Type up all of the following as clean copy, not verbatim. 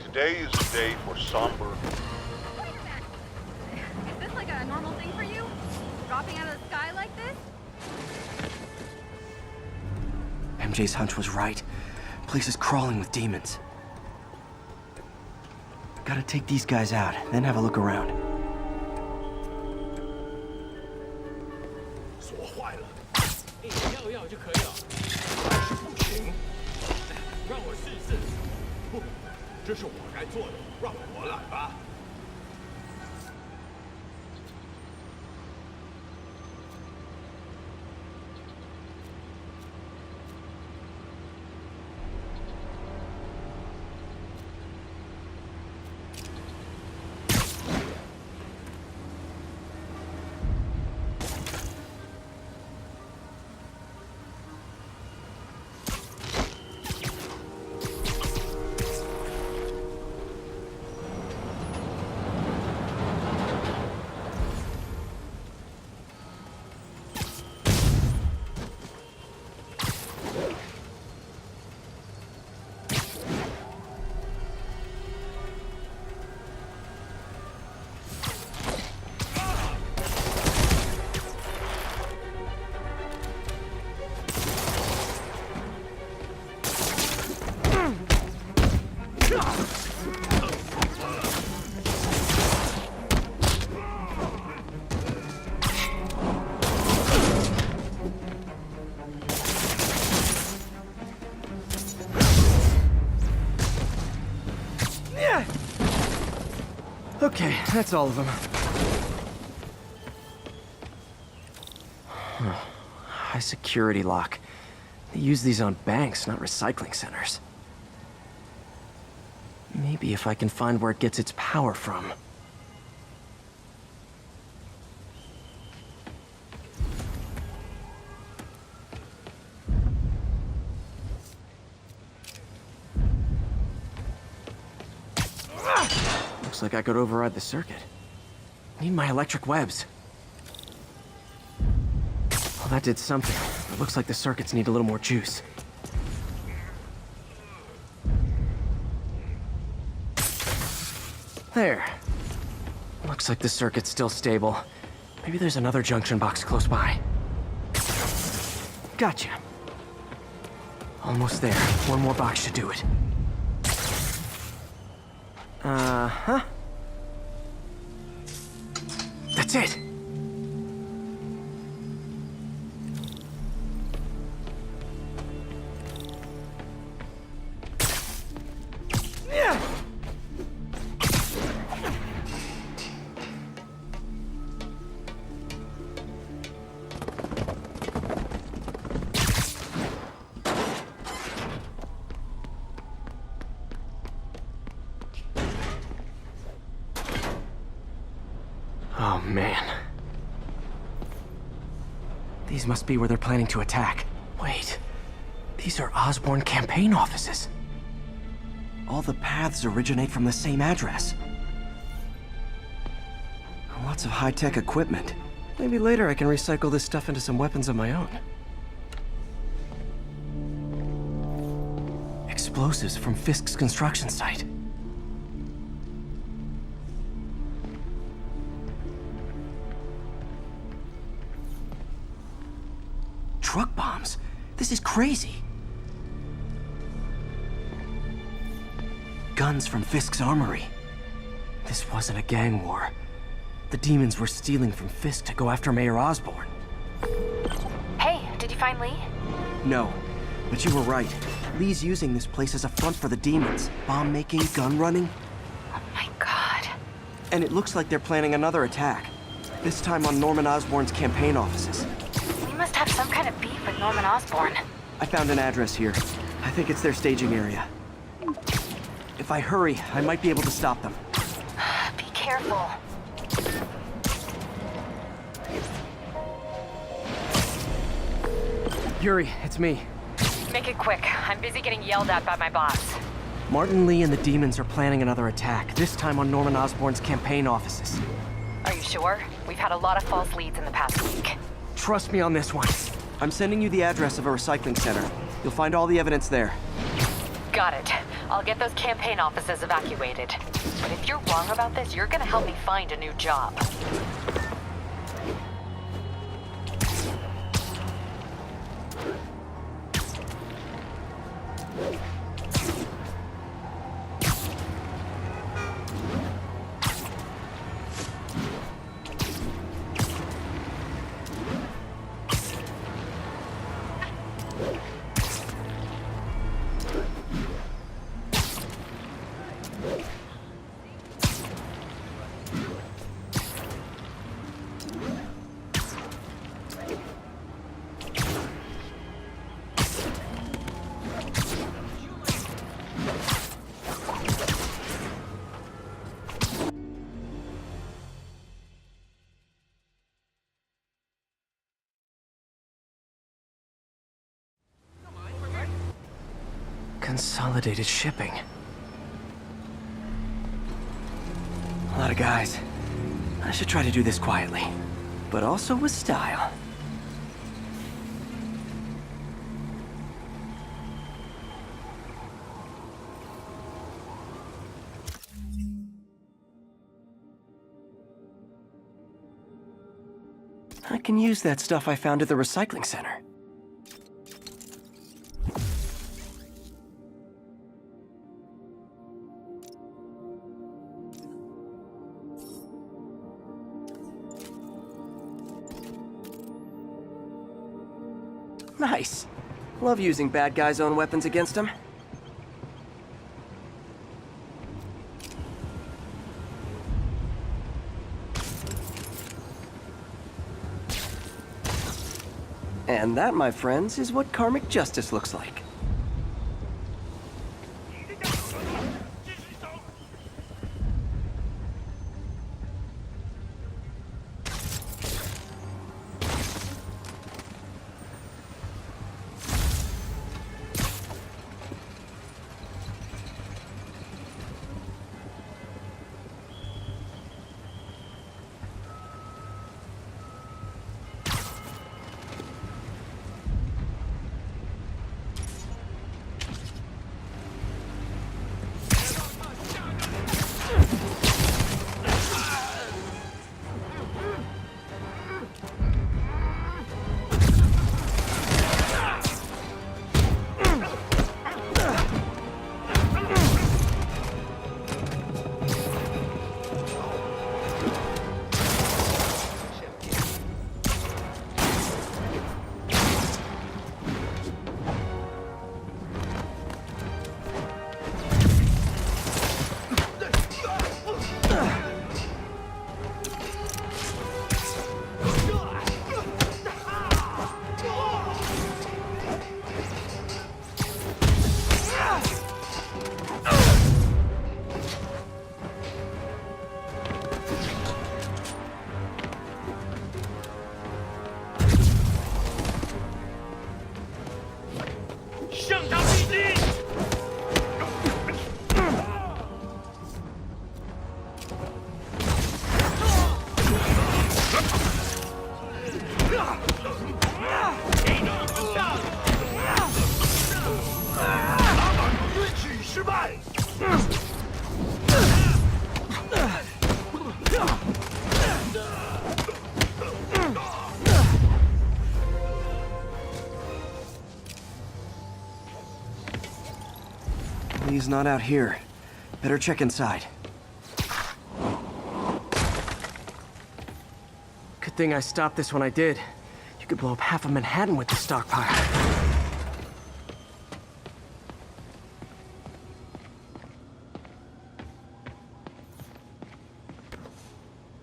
Today is a day for somber. Wait a sec. Is this like a normal thing for you? Dropping out of the sky like this? MJ's hunch was right. Place is crawling with demons. Gotta take these guys out, then have a look around. 锁坏了，要就可以了，但是不行。让我试试。不，这是我该做的，让我来吧。 Okay, that's all of them. High security lock. They use these on banks, not recycling centers. Maybe if I can find where it gets its power from. Looks like I could override the circuit. Need my electric webs. Well, that did something. It looks like the circuits need a little more juice. There. Looks like the circuit's still stable. Maybe there's another junction box close by. Gotcha. Almost there. One more box should do it. Uh-huh. That's it. Yeah. Oh, man. These must be where they're planning to attack. Wait, these are Osborn campaign offices. All the paths originate from the same address. Lots of high-tech equipment. Maybe later I can recycle this stuff into some weapons of my own. Explosives from Fisk's construction site. Truck bombs? This is crazy. Guns from Fisk's armory. This wasn't a gang war. The demons were stealing from Fisk to go after Mayor Osborn. Hey, did you find Lee? No, but you were right. Lee's using this place as a front for the demons. Bomb making, gun running. Oh my god. And it looks like they're planning another attack. This time on Norman Osborn's campaign offices. We must have some kind of beef with Norman Osborn. I found an address here. I think it's their staging area. If I hurry, I might be able to stop them. Be careful. Yuri, it's me. Make it quick. I'm busy getting yelled at by my boss. Martin Lee and the demons are planning another attack, this time on Norman Osborn's campaign offices. Are you sure? We've had a lot of false leads in the past week. Trust me on this one. I'm sending you the address of a recycling center. You'll find all the evidence there. Got it. I'll get those campaign offices evacuated. But if you're wrong about this, you're gonna help me find a new job. Consolidated shipping. A lot of guys. I should try to do this quietly, but also with style. I can use that stuff I found at the recycling center. Nice. Love using bad guys' own weapons against them. And that, my friends, is what karmic justice looks like. He's not out here. Better check inside. Good thing I stopped this when I did. You could blow up half of Manhattan with this stockpile.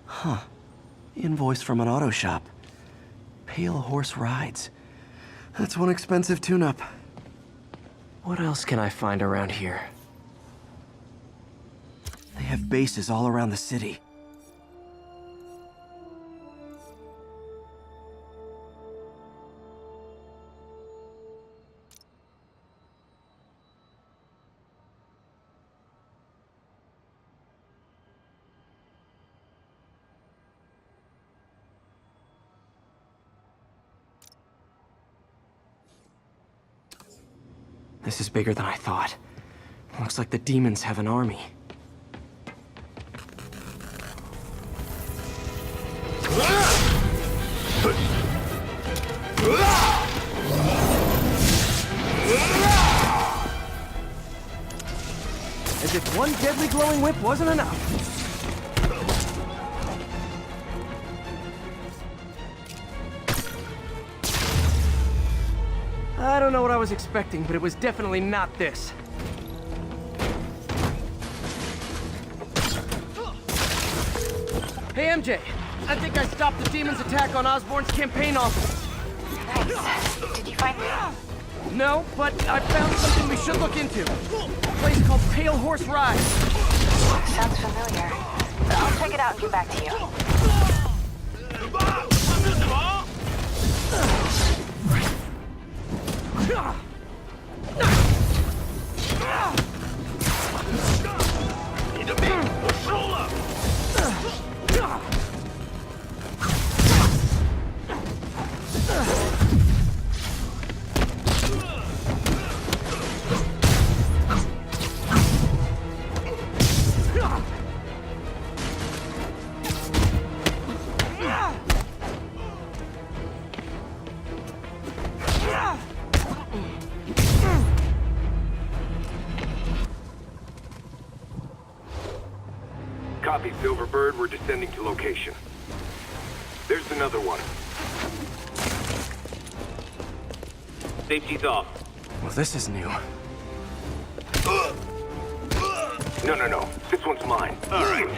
Huh. Invoice from an auto shop. Pale Horse Rides. That's one expensive tune-up. What else can I find around here? They have bases all around the city. This is bigger than I thought. Looks like the demons have an army. As if one deadly glowing whip wasn't enough. I don't know what I was expecting, but it was definitely not this. Hey, MJ. I think I stopped the demon's attack on Osborn's campaign office. Nice. Did you find me? No, but I found something we should look into. A place called Pale Horse Ride. Sounds familiar. I'll check it out and get back to you. Copy, Silverbird. We're descending to location. There's another one. Safety's off. Well, this is new. No. This one's mine. All right.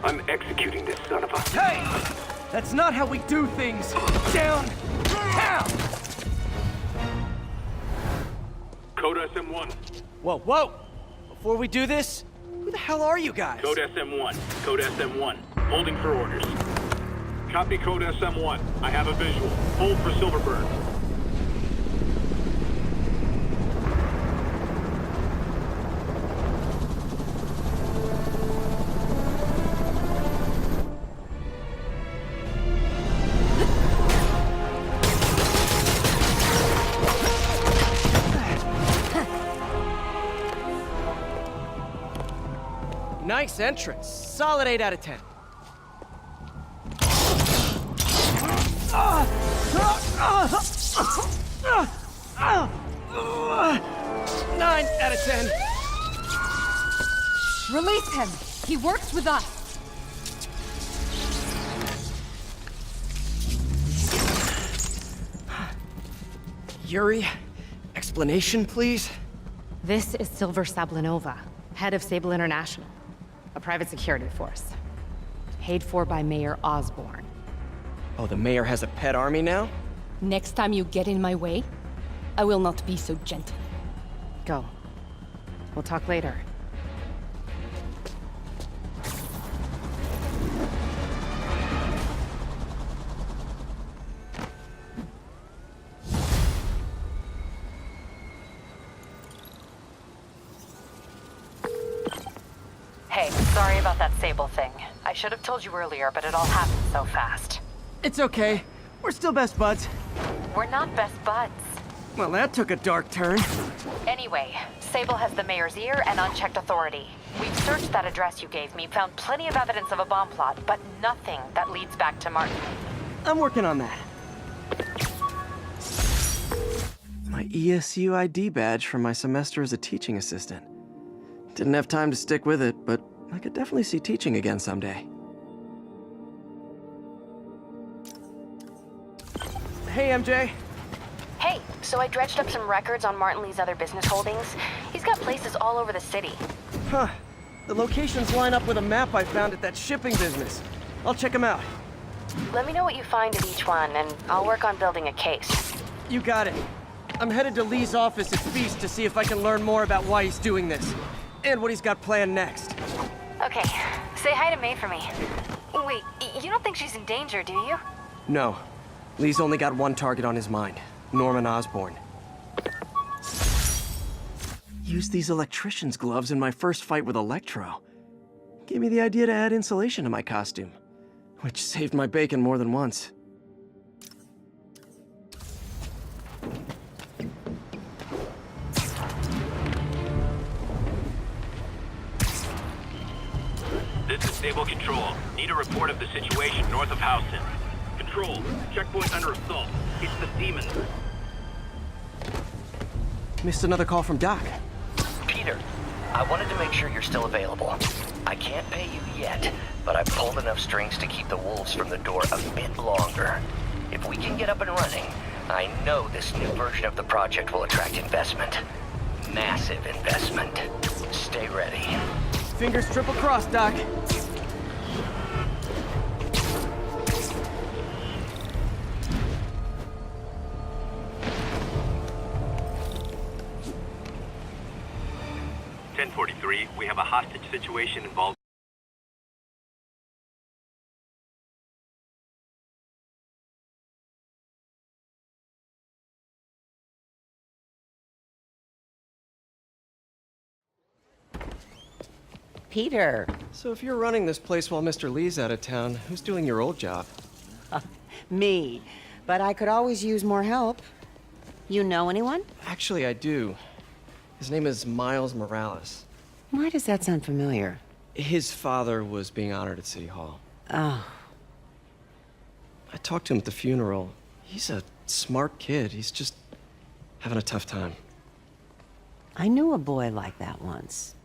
I'm executing this son of a... Hey! That's not how we do things! Down! Down! Code SM1. Whoa! Before we do this, who the hell are you guys? Code SM1. Code SM1. Holding for orders. Copy Code SM1. I have a visual. Hold for Silverbird. Nice entrance. Solid 8 out of 10. 9 out of 10. Release him! He works with us! Yuri, explanation, please? This is Silver Sablinova, head of Sable International, a private security force. Paid for by Mayor Osborn. Oh, the mayor has a pet army now? Next time you get in my way, I will not be so gentle. Go. We'll talk later. Hey, sorry about that Sable thing. I should have told you earlier, but it all happened so fast. It's okay. We're still best buds. We're not best buds. Well, that took a dark turn. Anyway, Sable has the mayor's ear and unchecked authority. We've searched that address you gave me, found plenty of evidence of a bomb plot, but nothing that leads back to Martin. I'm working on that. My ESU ID badge from my semester as a teaching assistant. Didn't have time to stick with it, but I could definitely see teaching again someday. Hey, MJ. Hey, so I dredged up some records on Martin Lee's other business holdings. He's got places all over the city. Huh. The locations line up with a map I found at that shipping business. I'll check them out. Let me know what you find at each one, and I'll work on building a case. You got it. I'm headed to Lee's office at Feast to see if I can learn more about why he's doing this. And what he's got planned next. Okay, say hi to May for me. Wait, you don't think she's in danger, do you? No. Lee's only got one target on his mind. Norman Osborn. Used these electrician's gloves in my first fight with Electro. Gave me the idea to add insulation to my costume. Which saved my bacon more than once. Sable Control. Need a report of the situation north of Houston. Control, checkpoint under assault. It's the demons. Missed another call from Doc. Peter, I wanted to make sure you're still available. I can't pay you yet, but I've pulled enough strings to keep the wolves from the door a bit longer. If we can get up and running, I know this new version of the project will attract investment. Massive investment. Stay ready. Fingers triple crossed, Doc. We have a hostage situation involved. Peter. So if you're running this place while Mr. Lee's out of town, who's doing your old job? Me. But I could always use more help. You know anyone? Actually, I do. His name is Miles Morales. Why does that sound familiar? His father was being honored at City Hall. Oh. I talked to him at the funeral. He's a smart kid. He's just having a tough time. I knew a boy like that once.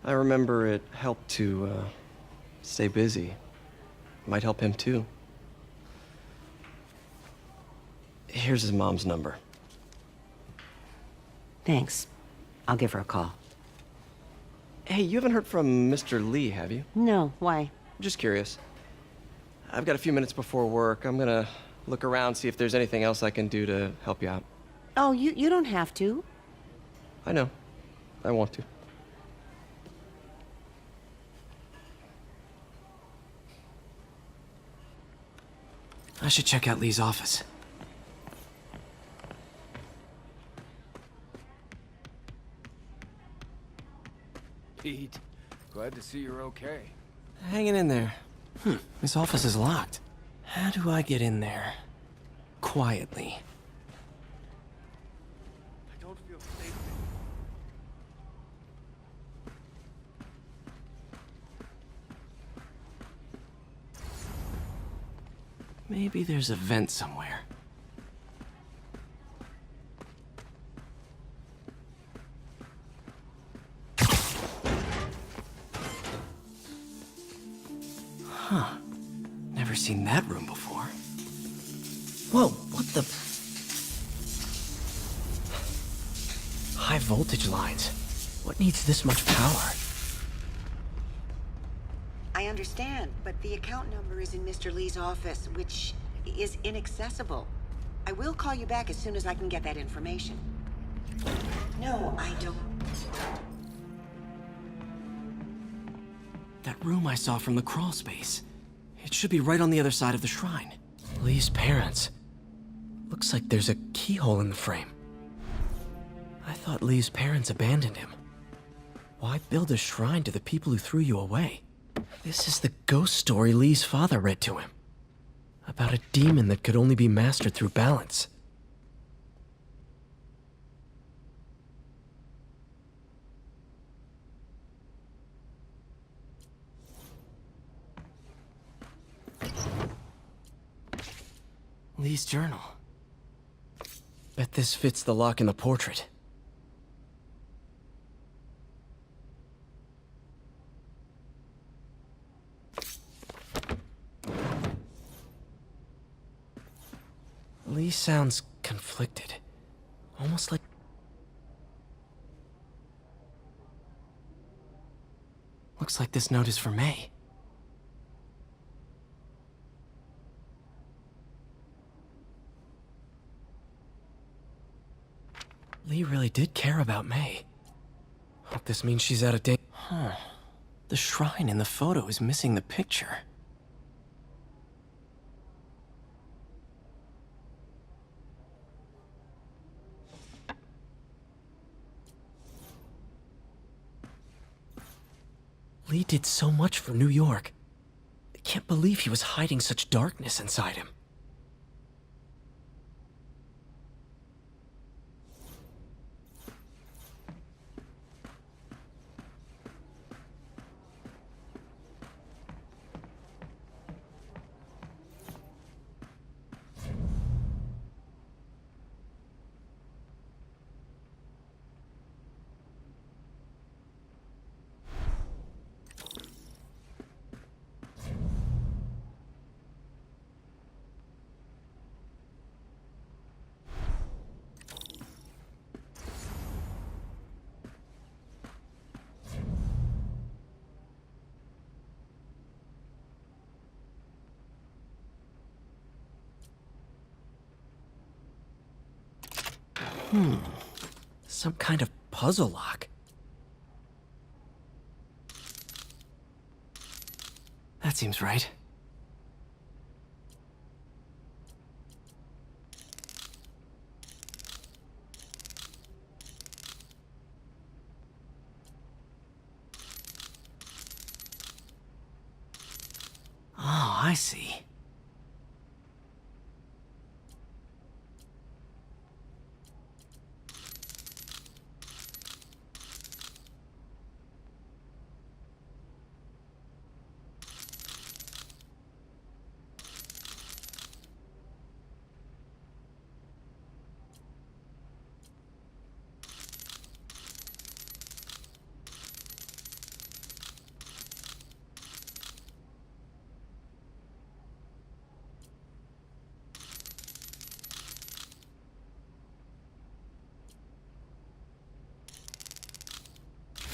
I remember it helped to, stay busy. Might help him, too. Here's his mom's number. Thanks. I'll give her a call. Hey, you haven't heard from Mr. Lee, have you? No, why? Just curious. I've got a few minutes before work. I'm gonna look around, see if there's anything else I can do to help you out. Oh, you don't have to. I know. I want to. I should check out Lee's office. Pete, glad to see you're okay. Hanging in there. His office is locked. How do I get in there? Quietly. I don't feel safe. Maybe there's a vent somewhere. Huh. Never seen that room before. Whoa, what the... High voltage lines. What needs this much power? I understand, but the account number is in Mr. Lee's office, which is inaccessible. I will call you back as soon as I can get that information. No, I don't... That room I saw from the crawl space. It should be right on the other side of the shrine. Lee's parents. Looks like there's a keyhole in the frame. I thought Lee's parents abandoned him. Why build a shrine to the people who threw you away? This is the ghost story Lee's father read to him. About a demon that could only be mastered through balance. Lee's journal. Bet this fits the lock in the portrait. Lee sounds conflicted. Almost like... Looks like this note is for May. Lee really did care about May. Hope this means she's out of date. Huh. The shrine in the photo is missing the picture. Lee did so much for New York. I can't believe he was hiding such darkness inside him. Some kind of puzzle lock. That seems right. Oh, I see.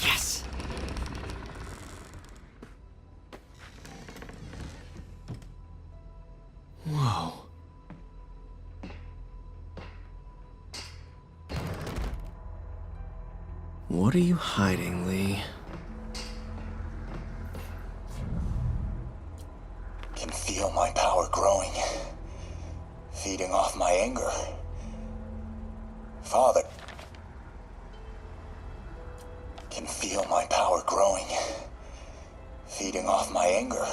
Yes! Whoa. What are you hiding, Lee? Can feel my power growing, feeding off my anger. Father. Can feel my power growing, feeding off my anger.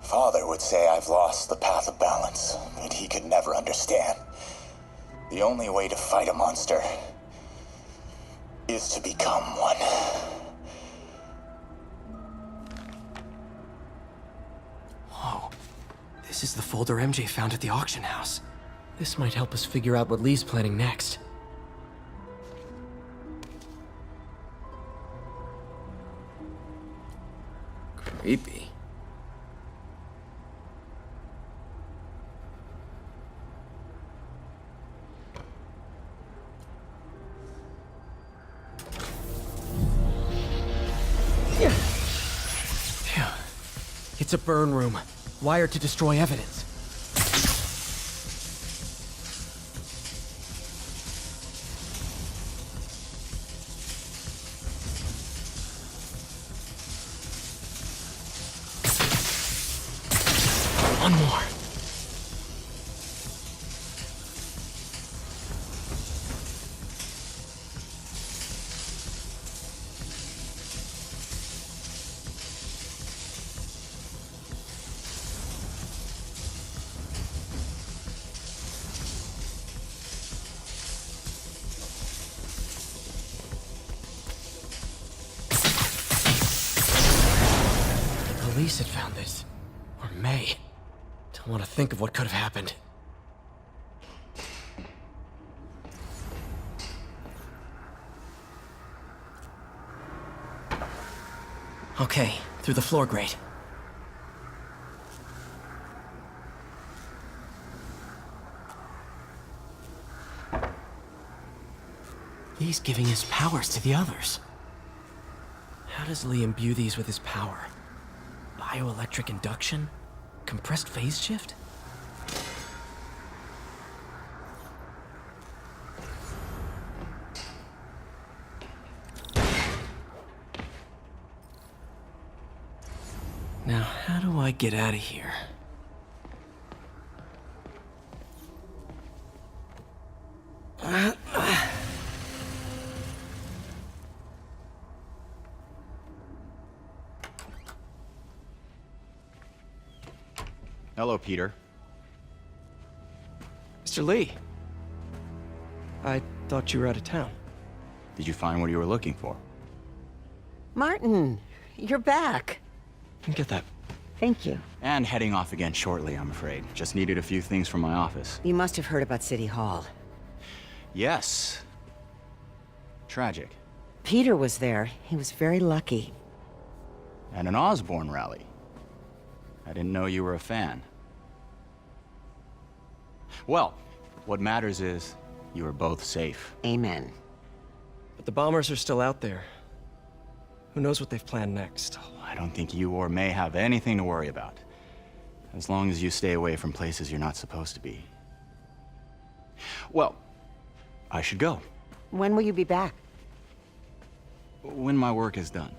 Father would say I've lost the path of balance, but he could never understand. The only way to fight a monster is to become one. Whoa. This is the folder MJ found at the auction house. This might help us figure out what Lee's planning next. Creepy. Phew. It's a burn room, wired to destroy evidence. One more. The police had found this. Or May. Don't want to think of what could have happened. Okay, through the floor grate. He's giving his powers to the others. How does Lee imbue these with his power? Bioelectric induction? Compressed phase shift? Now, how do I get out of here? Hello, Peter. Mr. Lee. I thought you were out of town. Did you find what you were looking for? Martin, you're back. Get that. Thank you. And heading off again shortly, I'm afraid. Just needed a few things from my office. You must have heard about City Hall. Yes. Tragic. Peter was there. He was very lucky. At an Osborn rally. I didn't know you were a fan. Well, what matters is you are both safe. Amen. But the bombers are still out there. Who knows what they've planned next? I don't think you or May have anything to worry about. As long as you stay away from places you're not supposed to be. Well, I should go. When will you be back? When my work is done.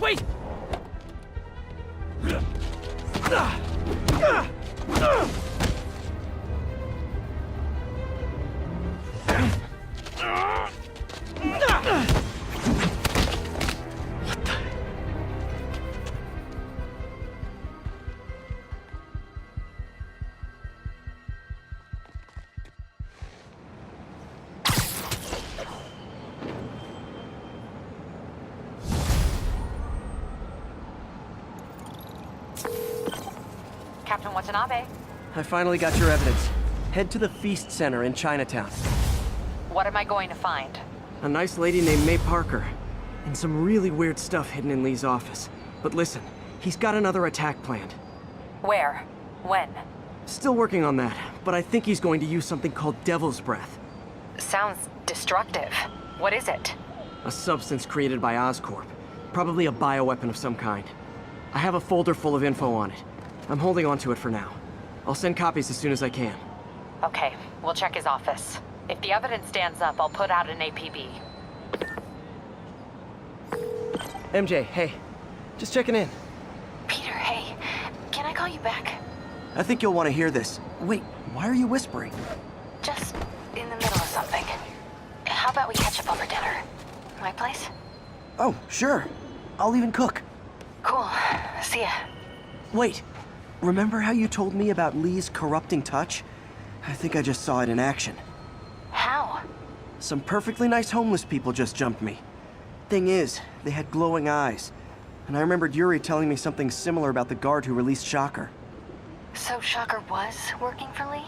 Wait! Captain Watanabe, I finally got your evidence. Head to the Feast Center in Chinatown. what am I going to find? A nice lady named May Parker. And some really weird stuff hidden in Lee's office. But listen, he's got another attack planned. Where? When? Still working on that, but I think he's going to use something called Devil's Breath. Sounds destructive. What is it? A substance created by Oscorp. Probably a bioweapon of some kind. I have a folder full of info on it. I'm holding on to it for now. I'll send copies as soon as I can. Okay, we'll check his office. If the evidence stands up, I'll put out an APB. MJ, hey. Just checking in. Peter, hey. Can I call you back? I think you'll want to hear this. Wait, why are you whispering? Just in the middle of something. How about we catch up over dinner? My place? Oh, sure. I'll even cook. Cool. See ya. Wait. Remember how you told me about Lee's corrupting touch? I think I just saw it in action. How? Some perfectly nice homeless people just jumped me. Thing is, they had glowing eyes. And I remembered Yuri telling me something similar about the guard who released Shocker. So Shocker was working for Lee?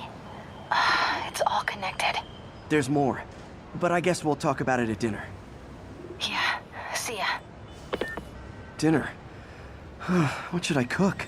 It's all connected. There's more. But I guess we'll talk about it at dinner. Yeah. See ya. Dinner? What should I cook?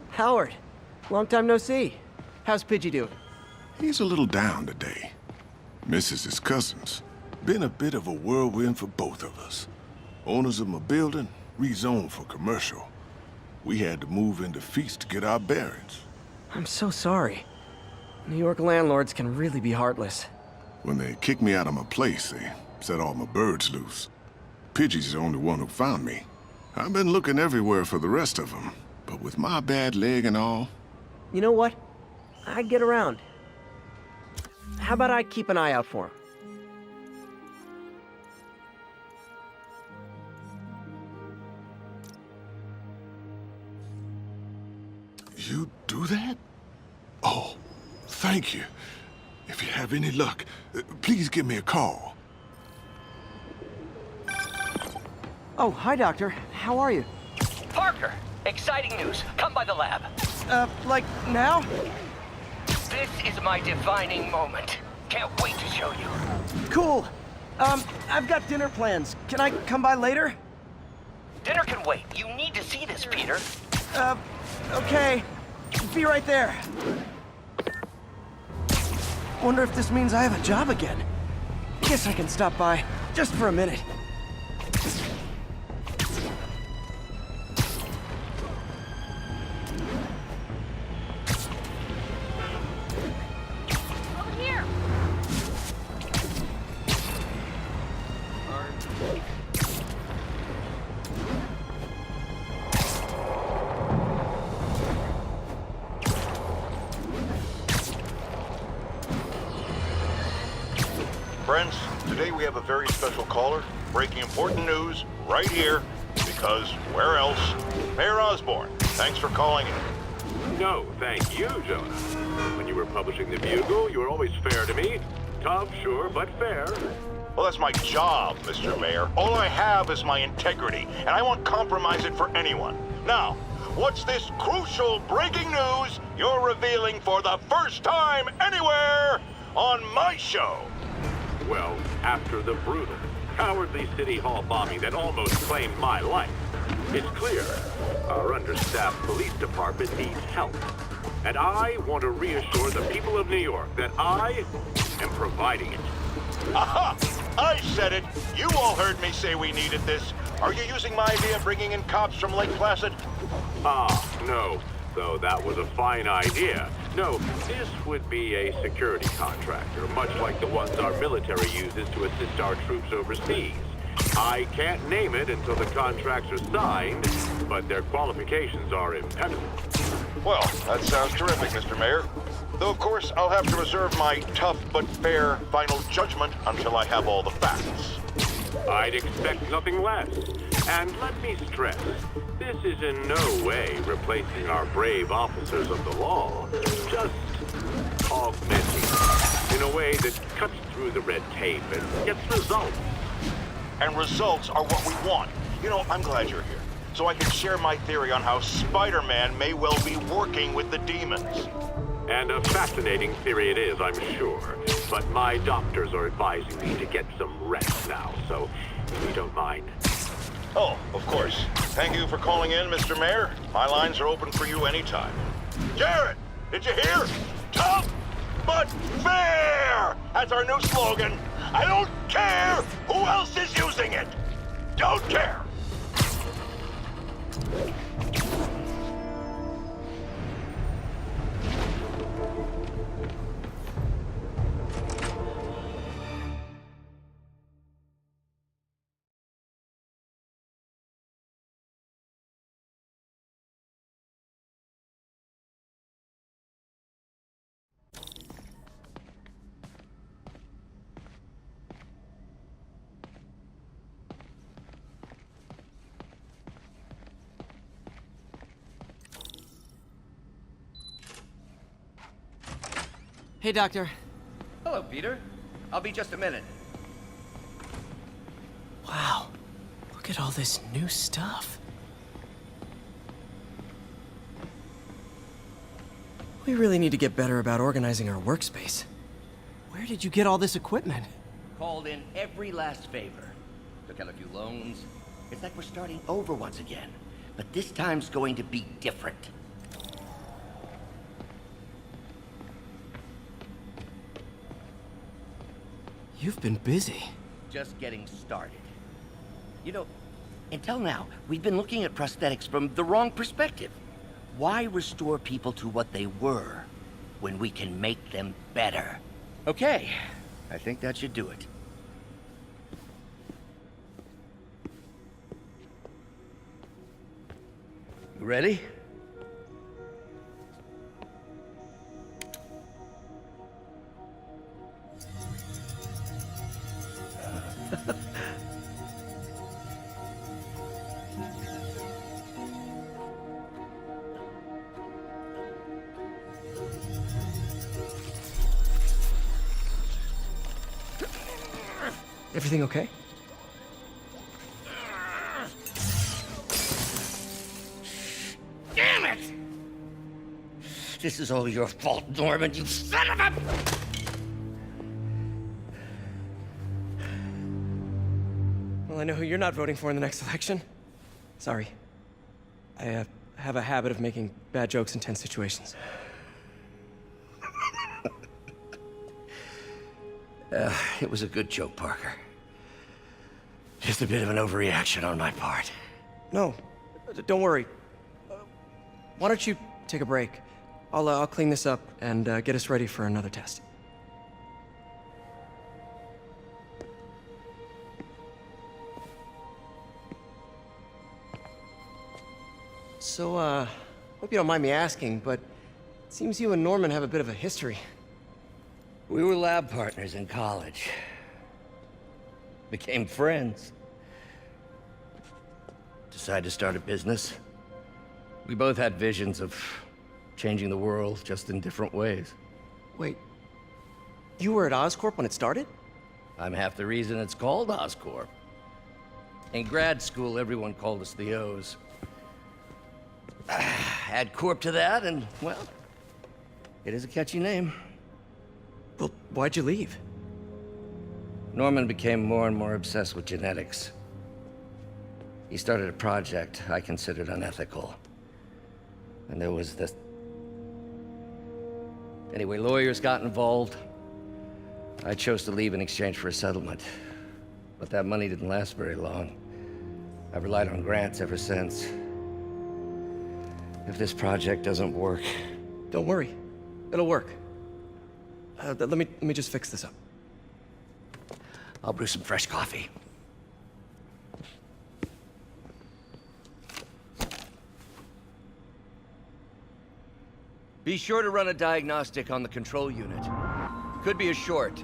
Howard, long time no see. How's Pidgey doing? He's a little down today. Misses his cousins. Been a bit of a whirlwind for both of us. Owners of my building rezoned for commercial. We had to move into Feast to get our bearings. I'm so sorry. New York landlords can really be heartless. When they kicked me out of my place, they set all my birds loose. Pidgey's the only one who found me. I've been looking everywhere for the rest of them. But with my bad leg and all... You know what? I'd get around. How about I keep an eye out for him? You do that? Oh, thank you. If you have any luck, please give me a call. Oh, hi, Doctor. How are you? Parker! Exciting news. Come by the lab. Like now? This is my defining moment. Can't wait to show you. Cool. I've got dinner plans. Can I come by later? Dinner can wait. You need to see this, Peter. Okay. Be right there. Wonder if this means I have a job again. Guess I can stop by, just for a minute. Over here. Friends, today we have a very special caller breaking important news right here, because where else? Mayor Osborn, thanks for calling in. No, thank you, Jonah. When you were publishing the Bugle, you were always fair to me. Tough, sure, but fair. Well, that's my job, Mr. Mayor. All I have is my integrity, and I won't compromise it for anyone. Now, what's this crucial breaking news you're revealing for the first time anywhere on my show? Well, after the brutal, cowardly City Hall bombing that almost claimed my life, it's clear our understaffed police department needs help. And I want to reassure the people of New York that I am providing it. Aha! I said it! You all heard me say we needed this. Are you using my idea of bringing in cops from Lake Placid? Ah, no. Though that was a fine idea. No, this would be a security contractor, much like the ones our military uses to assist our troops overseas. I can't name it until the contracts are signed, but their qualifications are impeccable. Well, that sounds terrific, Mr. Mayor. Though, of course, I'll have to reserve my tough but fair final judgment until I have all the facts. I'd expect nothing less. And let me stress, this is in no way replacing our brave officers of the law, just augmenting in a way that cuts through the red tape and gets results. And results are what we want. You know, I'm glad you're here, so I can share my theory on how Spider-Man may well be working with the demons. And a fascinating theory it is, I'm sure. But my doctors are advising me to get some rest now, so if you don't mind. Oh, of course. Thank you for calling in, Mr. Mayor. My lines are open for you anytime. Jared, did you hear? Tough but fair! That's our new slogan. I don't care who else is using it. Don't care. Hey, Doctor. Hello, Peter. I'll be just a minute. Wow. Look at all this new stuff. We really need to get better about organizing our workspace. Where did you get all this equipment? Called in every last favor. Took out a few loans. It's like we're starting over once again. But this time's going to be different. You've been busy. Just getting started. You know, until now, we've been looking at prosthetics from the wrong perspective. Why restore people to what they were when we can make them better? Okay, I think that should do it. You ready? Everything okay? Damn it! This is all your fault, Norman, you son of a... Well, I know who you're not voting for in the next election. Sorry. I have a habit of making bad jokes in tense situations. It was a good joke, Parker. Just a bit of an overreaction on my part. No, don't worry. Why don't you take a break? I'll clean this up and get us ready for another test. So, hope you don't mind me asking, but it seems you and Norman have a bit of a history. We were lab partners in college. Became friends. Decided to start a business. We both had visions of changing the world, just in different ways. Wait, you were at Oscorp when it started? I'm half the reason it's called Oscorp. In grad school, everyone called us the O's. Add Corp to that, and, well, it is a catchy name. Well, why'd you leave? Norman became more and more obsessed with genetics. He started a project I considered unethical. And there was this... Anyway, lawyers got involved. I chose to leave in exchange for a settlement. But that money didn't last very long. I've relied on grants ever since. If this project doesn't work... Don't worry. It'll work. Let me just fix this up. I'll brew some fresh coffee. Be sure to run a diagnostic on the control unit. Could be a short.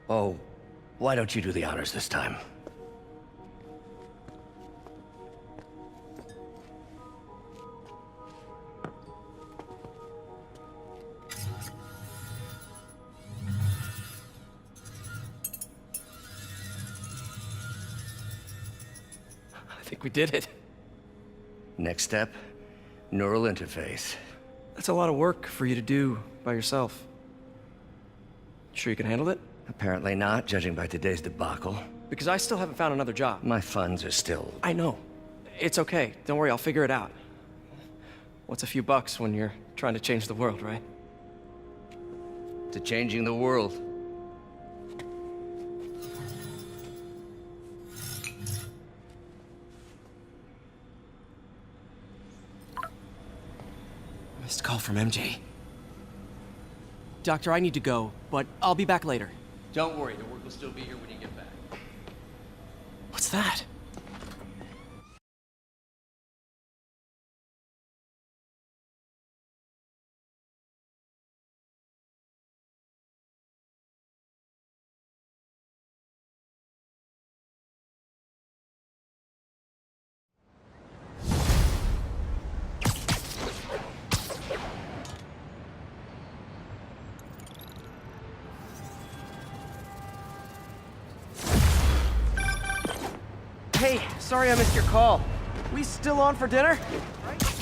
Oh, why don't you do the honors this time? I think we did it. Next step, neural interface. That's a lot of work for you to do by yourself. Sure you can handle it? Apparently not, judging by today's debacle. Because I still haven't found another job. My funds are still... I know. It's okay. Don't worry, I'll figure it out. What's a few bucks when you're trying to change the world, right? To changing the world. Missed call from MJ. Doctor, I need to go, but I'll be back later. Don't worry, the work will still be here when you get back. What's that? Hey, sorry I missed your call. We still on for dinner?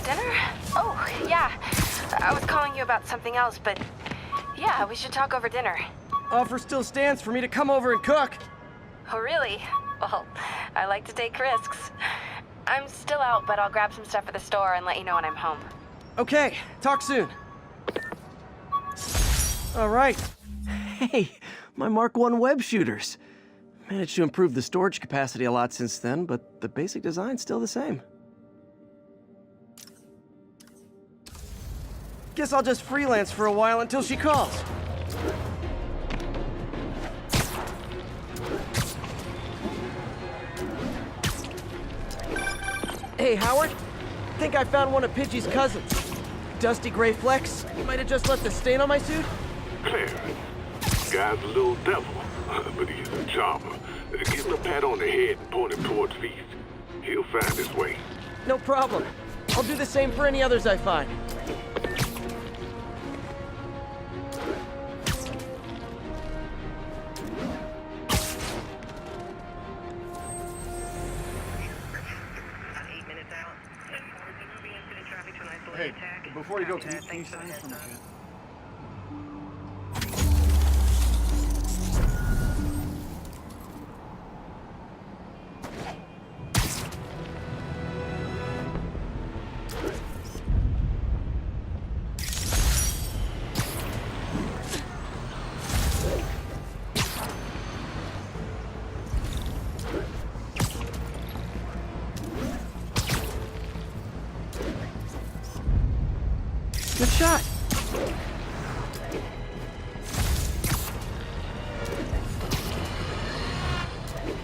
Dinner? Oh, yeah. I was calling you about something else, but yeah, we should talk over dinner. Offer still stands for me to come over and cook. Oh, really? Well, I like to take risks. I'm still out, but I'll grab some stuff at the store and let you know when I'm home. Okay, talk soon. All right. Hey, my Mark I web shooters. Managed to improve the storage capacity a lot since then, but the basic design's still the same. Guess I'll just freelance for a while until she calls. Hey, Howard. Think I found one of Pidgey's cousins. Dusty gray flecks. You might have just left a stain on my suit. Clarence, guy's a little devil, but he's a charmer. Give him a pat on the head and point him towards Feast. He'll find his way. No problem. I'll do the same for any others I find. Hey, before you go, can you please sign for me? Good shot.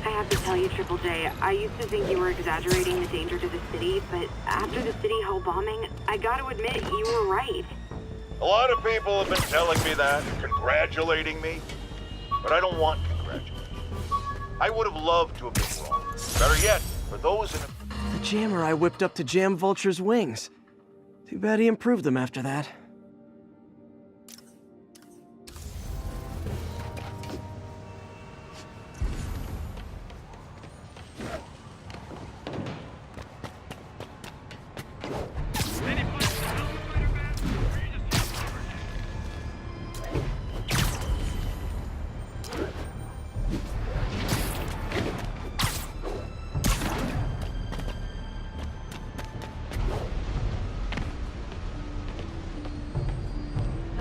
I have to tell you, Triple J, I used to think you were exaggerating the danger to the city, but after the City Hall bombing, I gotta admit, you were right. A lot of people have been telling me that, congratulating me, but I don't want congratulations. I would have loved to have been wrong. Better yet, for those in The jammer I whipped up to jam Vulture's wings. Too bad he improved them after that.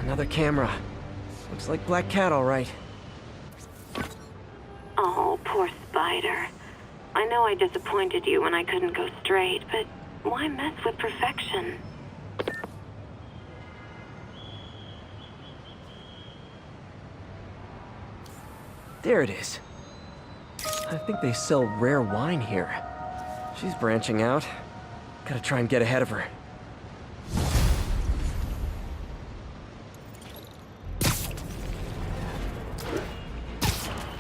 Another camera. Looks like Black Cat, all right. Oh, poor Spider. I know I disappointed you when I couldn't go straight, but why mess with perfection? There it is. I think they sell rare wine here. She's branching out. Gotta try and get ahead of her.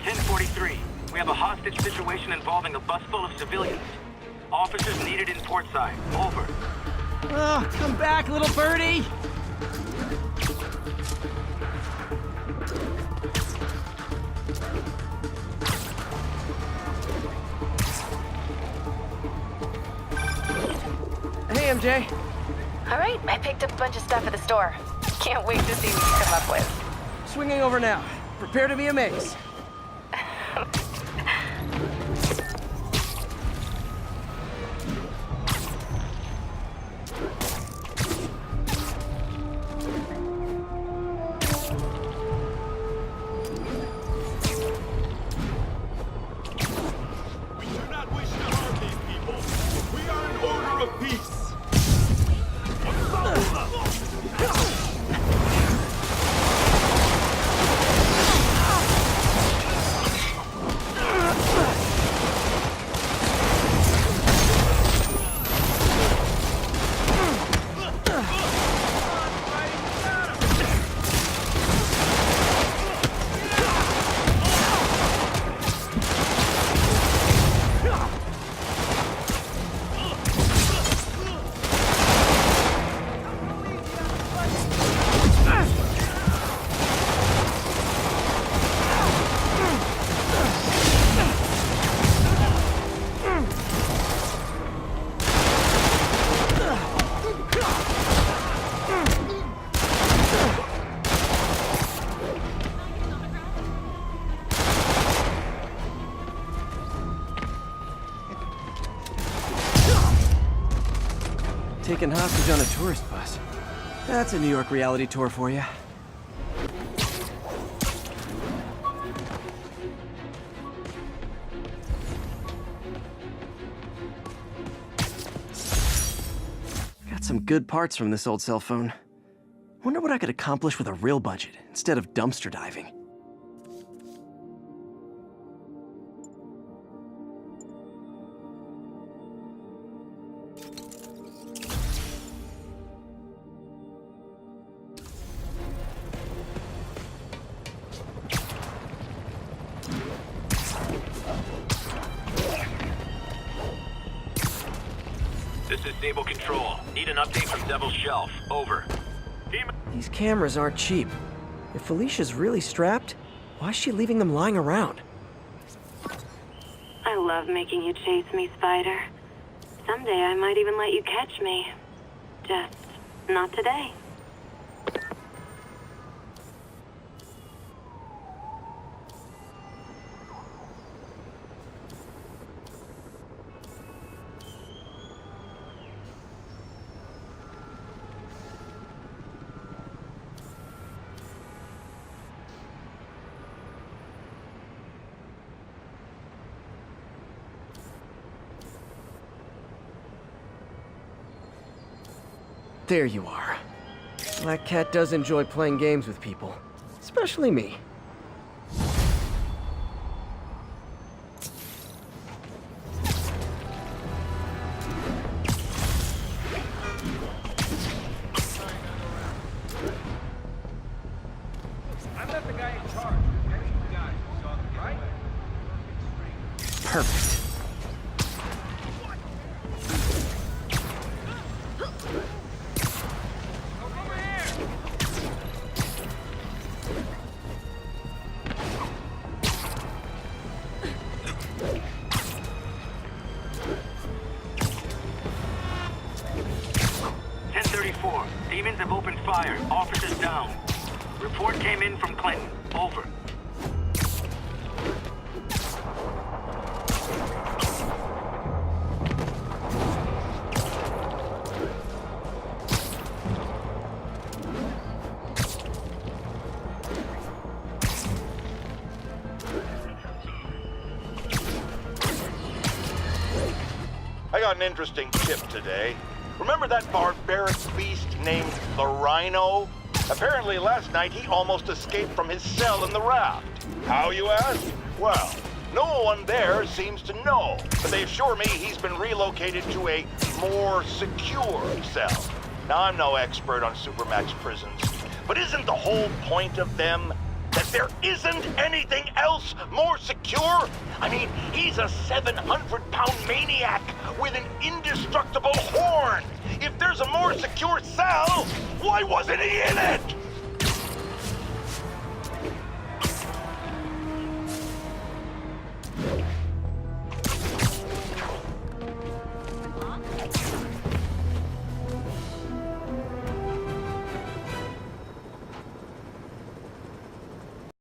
1043. We have a hostage situation involving a bus full of civilians. Officers needed in portside. Over. Oh, come back, little birdie! Hey, MJ. All right, I picked up a bunch of stuff at the store. Can't wait to see what you come up with. Swinging over now. Prepare to be amazed. We're not wishing to harm these people. We are an order of peace. Taken hostage on a tourist bus. That's a New York reality tour for you. Got some good parts from this old cell phone. Wonder what I could accomplish with a real budget instead of dumpster diving. This is Stable Control. Need an update from Devil's Shelf. Over. These cameras aren't cheap. If Felicia's really strapped, why is she leaving them lying around? I love making you chase me, Spider. Someday I might even let you catch me. Just not today. There you are. Black Cat does enjoy playing games with people. Especially me. I'm not the guy in charge. Any of you guys, right? Perfect. Demons have opened fire. Officers down. Report came in from Clinton. Over. I got an interesting tip today. Remember that barbaric beast named the Rhino? Apparently last night he almost escaped from his cell in the raft. How, you ask? Well, no one there seems to know, but they assure me he's been relocated to a more secure cell. Now, I'm no expert on Supermax prisons, but isn't the whole point of them that There isn't anything else more secure. I mean, he's a 700-pound maniac with an indestructible horn. If there's a more secure cell, why wasn't he in it?